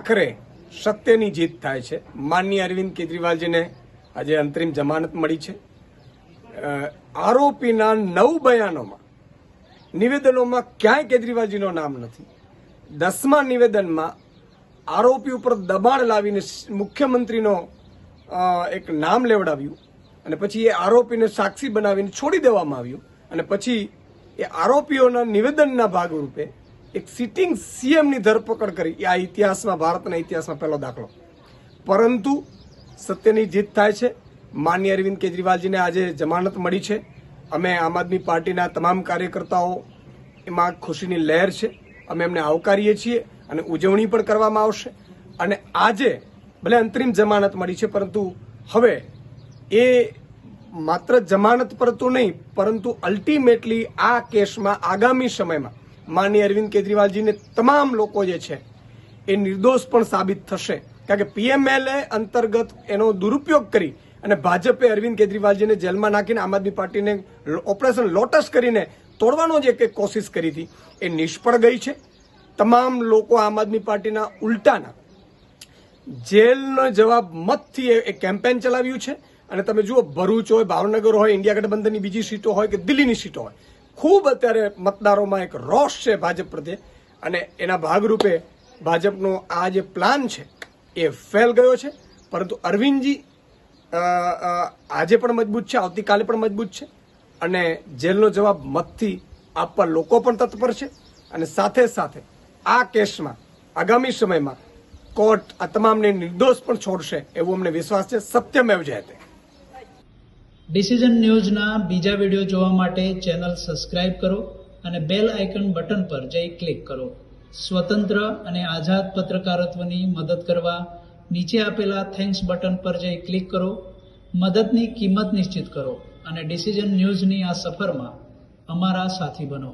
આખરે સત્યની જીત થાય છે। માનનીય અરવિંદ કેજરીવાલજીને આજે અંતરિમ જમાનત મળી છે। આરોપીના 9 બયાનોમાં નિવેદનોમાં ક્યાંય કેજરીવાલજીનું નામ નથી। 10મા નિવેદનમાં આરોપી ઉપર દબાણ લાવીને મુખ્યમંત્રીનો એક નામ લેવડાવ્યું અને પછી એ આરોપીને સાક્ષી બનાવીને છોડી દેવામાં આવ્યું અને પછી એ આરોપીઓના નિવેદનના ભાગરૂપે એક સિટિંગ સીએમની ધરપકડ કરી। આ ઇતિહાસમાં, ભારતના ઇતિહાસમાં પહેલો દાખલો। પરંતુ સત્યની જીત થાય છે। માનનીય અરવિંદ કેજરીવાલજીને આજે જમાનત મળી છે। અમે આમ આદમી પાર્ટીના તમામ કાર્યકર્તાઓ એમાં ખુશીની લહેર છે। અમે એમને આવકારીએ છીએ અને ઉજવણી પણ કરવામાં આવશે। અને આજે ભલે અંતરિમ જમાનત મળી છે, પરંતુ હવે એ માત્ર જમાનત પર તો નહીં, પરંતુ અલ્ટિમેટલી આ કેસમાં આગામી સમયમાં માનનીય અરવિંદ કેજરીવાલજીને તમામ લોકો જે છે એ નિર્દોષ પણ સાબિત થશે। કારણ કે પીએમએલએ અંતર્ગત એનો દુરુપયોગ કરી અને ભાજપે અરવિંદ કેજરીવાલજીને જેલમાં નાખીને આમ આદમી પાર્ટીને ઓપરેશન લોટસ કરીને તોડવાનો જે કંઈક કોશિશ કરી હતી એ નિષ્ફળ ગઈ છે। તમામ લોકો આમ આદમી પાર્ટીના ઉલટાના જેલનો જવાબ મતથી એ કેમ્પેન ચલાવ્યું છે। અને તમે જુઓ, ભરૂચ હોય, ભાવનગર હોય, ઇન્ડિયા ગઠબંધનની બીજી સીટો હોય કે દિલ્હીની સીટો હોય, ખૂબ અત્યારે મતદારોમાં એક રોષ છે ભાજપ પ્રત્યે અને એના ભાગરૂપે ભાજપનો આ જે પ્લાન છે એ ફેલ ગયો છે। પરંતુ અરવિંદજી આજે પણ મજબૂત છે, આવતીકાલે પણ મજબૂત છે અને જેલનો જવાબ મતથી આપવા લોકો પણ તત્પર છે। અને સાથે સાથે આ કેસમાં આગામી સમયમાં કોર્ટ આ તમામને નિર્દોષ પણ છોડશે એવો અમને વિશ્વાસ છે। સત્યમેવ જયતે। ડિસિઝન ન્યૂઝના બીજા વિડીયો જોવા માટે ચેનલ સબસ્ક્રાઇબ કરો અને બેલ આઇકન બટન પર જઈ ક્લિક કરો। સ્વતંત્ર અને આઝાદ પત્રકારત્વની મદદ કરવા નીચે આપેલા થેન્ક્સ બટન પર જઈ ક્લિક કરો। મદદની કિંમત નિશ્ચિત કરો અને ડિસિઝન ન્યૂઝની આ સફરમાં અમારા સાથી બનો।